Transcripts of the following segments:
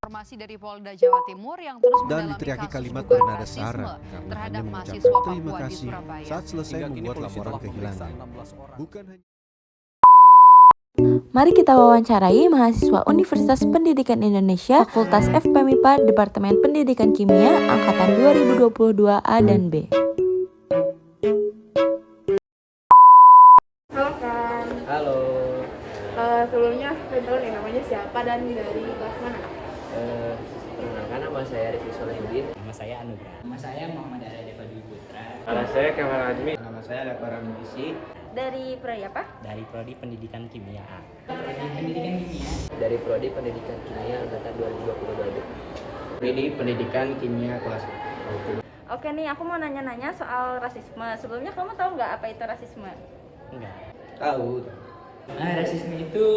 Informasi dari Polda Jawa Timur yang terus Dan mendalami diteriaki kasus kalimat dugaan bernada rasisme sara karena terhadap hanya mengucapkan mahasiswa terima Papua di kasih Surabaya. saat selesai Hingga kini membuat polisi laporan telah memeriksa kehilangan. 16 orang. Bukan hanya Mari kita wawancarai mahasiswa Universitas Pendidikan Indonesia, Fakultas FPMIPA, Departemen Pendidikan Kimia, Angkatan 2022 A dan B. Halo Kang. Halo, Sebelumnya pengen tahu nih namanya siapa dan dari kelas mana? perkenalkan nama saya Rifki Solehudin. Nama saya Anugrah. Nama saya Muhammad Arya Dwi Putra. Nama saya Kemal Admi. Nama saya Leparan Misi. Dari prodi apa? Dari Prodi Pendidikan Kimia A. Prodi Pendidikan Kimia. Dari Prodi Pendidikan Kimia Angkatan 2022. Prodi Pendidikan Kimia kelas. Oke nih, aku mau nanya-nanya soal rasisme. Sebelumnya kamu tahu nggak apa itu rasisme? Enggak. Tahu. Rasisme itu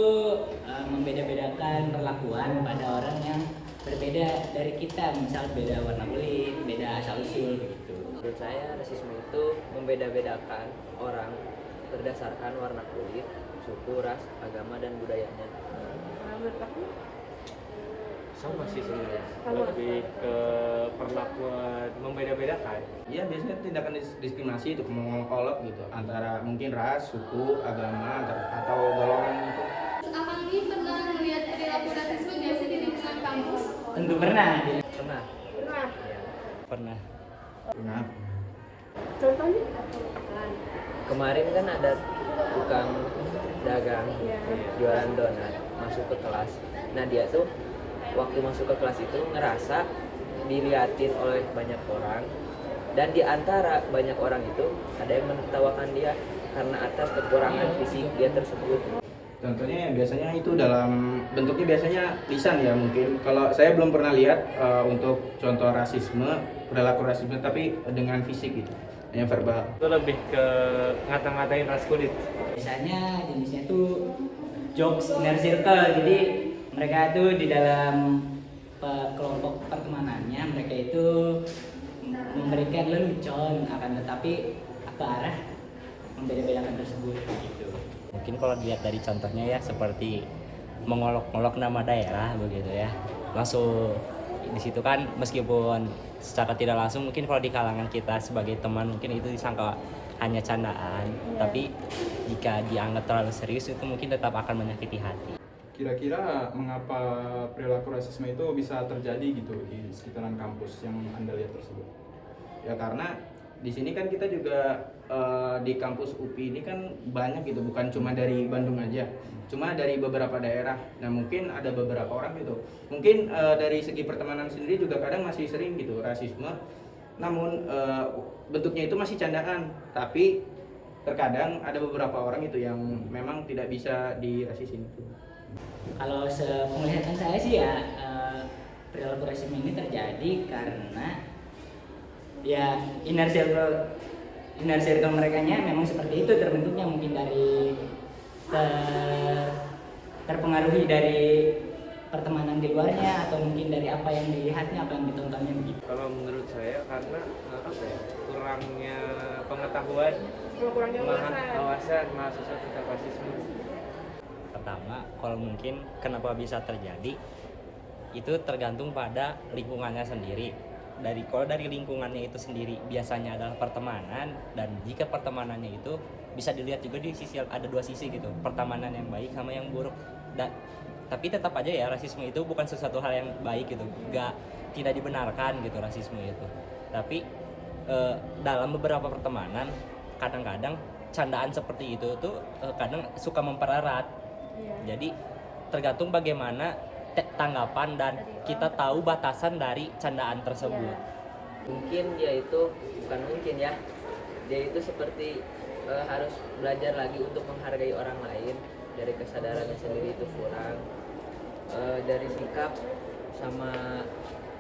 membeda-bedakan perlakuan pada orang yang berbeda dari kita, misal beda warna kulit, beda asal usul begitu. Menurut saya rasisme itu membeda-bedakan orang berdasarkan warna kulit, suku, ras, agama, dan budayanya. Menurut aku? Sama sih sebenarnya. Sama. Lebih ke perlakuan membeda-bedakan. Iya, biasanya tindakan diskriminasi itu mengolok gitu antara mungkin ras, suku, agama atau golongan gitu. Akang ini pernah melihat perilaku rasisme nggak sih di lingkungan kampus? Tentu pernah. Pernah? Pernah. Ya. Pernah. Nah, Contohnya? Kemarin kan ada tukang dagang jualan donat masuk ke kelas. Nah dia tuh waktu masuk ke kelas itu ngerasa diliatin oleh banyak orang, dan di antara banyak orang itu ada yang menertawakan dia karena atas kekurangan fisik dia tersebut. contohnya biasanya itu dalam bentuknya biasanya lisan ya mungkin. Kalau saya belum pernah lihat untuk contoh rasisme, perilaku rasisme tapi dengan fisik gitu, hanya verbal. Itu lebih ke ngata-ngatain ras kulit. Biasanya jenisnya tuh jokes inner circle. Jadi mereka tuh di dalam kelompok pertemanannya mereka itu memberikan lelucon, akan tetapi ke arah membeda-bedakan tersebut gitu. Mungkin kalau dilihat dari contohnya ya seperti mengolok-olok nama daerah begitu ya. Langsung di situ kan meskipun secara tidak langsung mungkin kalau di kalangan kita sebagai teman mungkin itu disangka hanya candaan, tapi jika dianggap terlalu serius itu mungkin tetap akan menyakiti hati. Kira-kira mengapa perilaku rasisme itu bisa terjadi gitu di sekitaran kampus yang Anda lihat tersebut? Ya karena di sini kan kita juga di kampus UPI ini kan banyak gitu, bukan cuma dari Bandung aja, cuma dari beberapa daerah. Nah mungkin ada beberapa orang gitu, mungkin dari segi pertemanan sendiri juga kadang masih sering gitu rasisme, namun bentuknya itu masih candaan, tapi terkadang ada beberapa orang itu yang memang tidak bisa dirasisin itu. Kalau sepenglihatan saya sih ya perilaku rasisme ini terjadi karena ya inner circle mereka-nya memang seperti itu terbentuknya, mungkin dari terpengaruhi dari pertemanan di luarnya atau mungkin dari apa yang dilihatnya, apa yang ditontonnya begitu. Kalau menurut saya karena kurangnya pengetahuan, Kurangnya wawasan mahasiswa tentang rasisme. Pertama, kalau mungkin kenapa bisa terjadi itu tergantung pada lingkungannya sendiri. Kalau dari lingkungannya itu sendiri biasanya adalah pertemanan, dan jika pertemanannya itu bisa dilihat juga di sisi, ada dua sisi gitu, pertemanan yang baik sama yang buruk. Tapi tetap aja ya rasisme itu bukan sesuatu hal yang baik gitu, tidak dibenarkan gitu rasisme itu. Tapi dalam beberapa pertemanan kadang-kadang candaan seperti itu tuh kadang suka mempererat. Jadi tergantung bagaimana tanggapan dan kita tahu batasan dari candaan tersebut. Mungkin dia itu bukan mungkin ya, dia itu seperti harus belajar lagi untuk menghargai orang lain. Dari kesadarannya sendiri itu kurang, dari sikap sama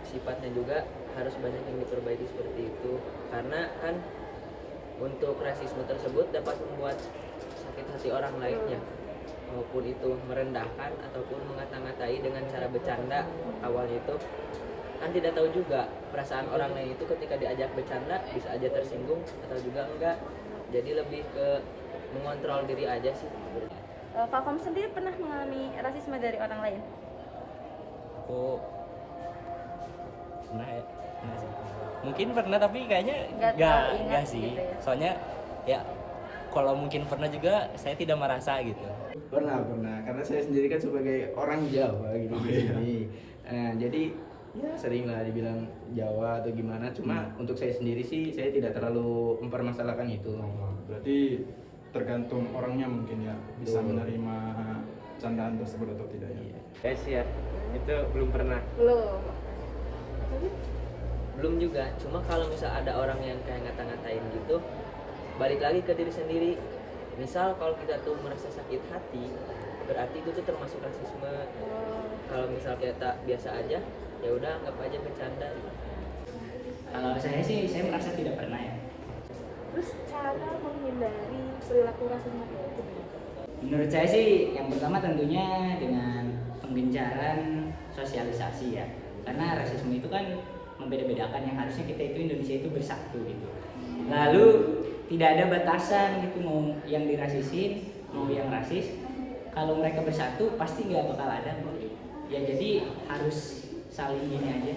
sifatnya juga harus banyak yang diperbaiki seperti itu. Karena kan untuk rasisme tersebut dapat membuat sakit hati orang lainnya, maupun itu merendahkan ataupun mengata-ngatai dengan cara bercanda. Awalnya itu kan tidak tahu juga perasaan orang lain itu ketika diajak bercanda bisa aja tersinggung atau juga enggak. Jadi lebih ke mengontrol diri aja sih. Kak, kamu sendiri pernah mengalami rasisme dari orang lain? Aku Pernah ya? Pernah sih. Mungkin pernah tapi kayaknya Nggak terlalu ingat enggak sih. gitu ya. Soalnya ya kalau mungkin pernah juga saya tidak merasa gitu. Pernah, karena saya sendiri kan sebagai orang Jawa gitu di sini. Jadi ya sering lah dibilang Jawa atau gimana, cuma untuk saya sendiri sih saya tidak terlalu mempermasalahkan itu. Berarti tergantung orangnya mungkin ya, bisa Betul. menerima candaan tersebut atau tidak ya. Ya sih ya, itu belum pernah. Belum. Belum juga, cuma kalau misal ada orang yang kayak ngata-ngatain gitu, balik lagi ke diri sendiri. Misal kalau kita tuh merasa sakit hati, berarti itu tuh termasuk rasisme. Kalau misal kita biasa aja, ya udah anggap aja bercanda. Kalau saya sih, saya merasa tidak pernah ya. Terus cara menghindari perilaku rasisme itu? Menurut saya sih, yang pertama tentunya dengan penggencaran sosialisasi ya. Karena rasisme itu kan membeda-bedakan, yang harusnya kita itu Indonesia itu bersatu gitu. Lalu tidak ada batasan gitu, mau yang dirasisin, mau yang rasis. Kalau mereka bersatu pasti nggak bakal ada kok. Ya jadi harus saling gini aja.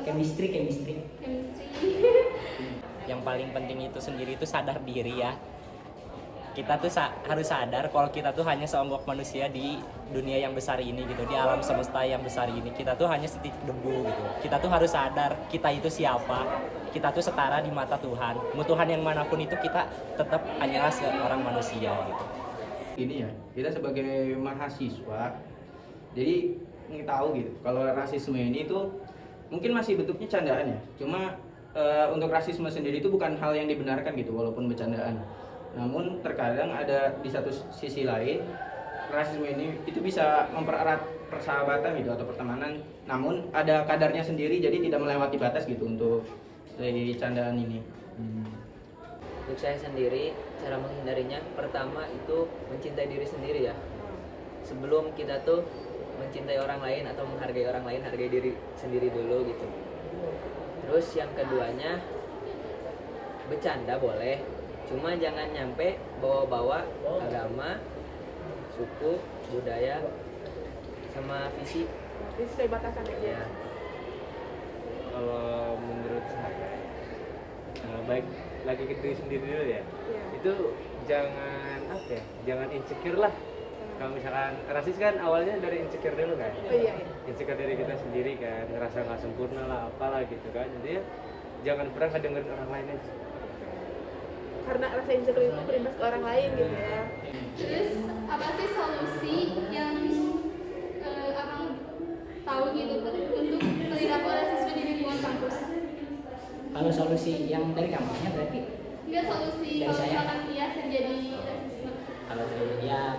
Chemistry. Yang paling penting itu sendiri itu sadar diri ya. Kita tuh harus sadar kalau kita tuh hanya seonggok manusia di dunia yang besar ini gitu, di alam semesta yang besar ini. Kita tuh hanya setitik debu gitu. Kita tuh harus sadar kita itu siapa. Kita tuh setara di mata Tuhan. Mau Tuhan yang manapun itu kita tetap hanyalah seorang manusia gitu. Ini ya, kita sebagai mahasiswa, jadi tahu gitu kalau rasisme ini tuh mungkin masih bentuknya candaan ya. Cuma untuk rasisme sendiri itu bukan hal yang dibenarkan gitu, walaupun bercandaan. Namun terkadang ada di satu sisi lain rasisme ini itu bisa mempererat persahabatan gitu atau pertemanan. Namun ada kadarnya sendiri, jadi tidak melewati batas gitu untuk dari candaan ini. Untuk saya sendiri, cara menghindarinya pertama itu mencintai diri sendiri ya. Sebelum kita tuh mencintai orang lain atau menghargai orang lain, hargai diri sendiri dulu gitu. Terus yang keduanya, bercanda boleh, cuma jangan nyampe bawa-bawa agama, suku, budaya, sama visi. Sesuai batasan aja. Ya. Kalau menurut saya, baik lagi ke diri sendiri dulu ya. Iya. Itu jangan apa ya, jangan insecure lah. Kalau misalkan rasis kan awalnya dari insecure dulu kan. Iya. Insecure dari kita sendiri kan, ngerasa nggak sempurna lah, apalah gitu kan. Jadi ya, jangan pernah ngedengerin orang lain aja. Karena rasa insecure itu berimbas ke orang lain gitu ya. Terus apa sih solusi yang abang tahu gitu untuk perilaku rasisme di lingkungan kampus? Kalau solusi yang dari kampusnya berarti Enggak solusi Dari kalau saya? misalkan iya terjadi rasisme.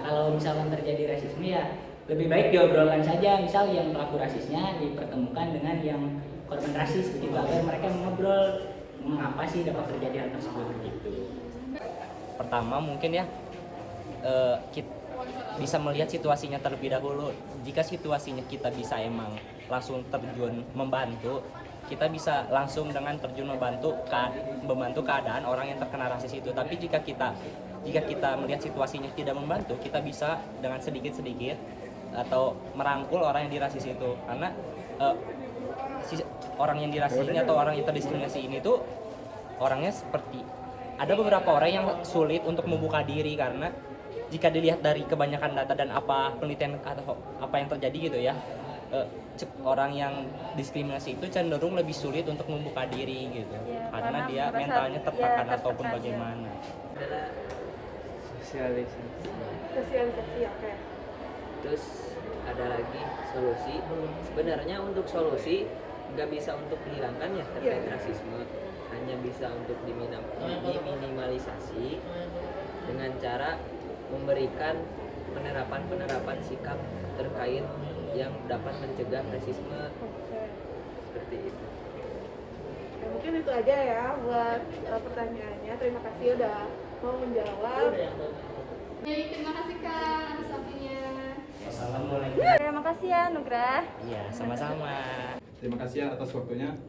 kalau misalkan terjadi rasisme ya lebih baik diobrolkan saja, misal yang pelaku rasisnya dipertemukan dengan yang korban rasis begitu, agar mereka mengobrol mengapa sih dapat terjadi hal tersebut begitu. Pertama mungkin ya kita bisa melihat situasinya terlebih dahulu. Jika situasinya kita bisa emang langsung terjun membantu, kita bisa langsung dengan terjun membantu keadaan orang yang terkena rasis itu. Tapi jika kita melihat situasinya tidak membantu, kita bisa dengan sedikit-sedikit atau merangkul orang yang dirasis itu. Karena orang yang dirasi ini atau orang yang terdiskriminasi ini tuh orangnya seperti ada beberapa orang yang sulit untuk membuka diri, karena jika dilihat dari kebanyakan data dan apa penelitian atau apa yang terjadi gitu ya, orang yang diskriminasi itu cenderung lebih sulit untuk membuka diri gitu, karena dia merasa mentalnya tertekan tertekan ataupun ya. bagaimana. Sosialisasi, oke. Terus ada lagi solusi. Sebenarnya untuk solusi nggak bisa untuk dihilangkan ya terkait rasisme, hanya bisa untuk diminimalisasi dengan cara memberikan penerapan sikap terkait yang dapat mencegah rasisme. Seperti itu. Ya, mungkin itu aja ya buat pertanyaannya. Terima kasih udah mau menjawab. Baik, terima kasih Kak atas waktunya. Assalamualaikum. Terima kasih ya Nugrah. Iya, sama-sama. Terima kasih ya atas waktunya.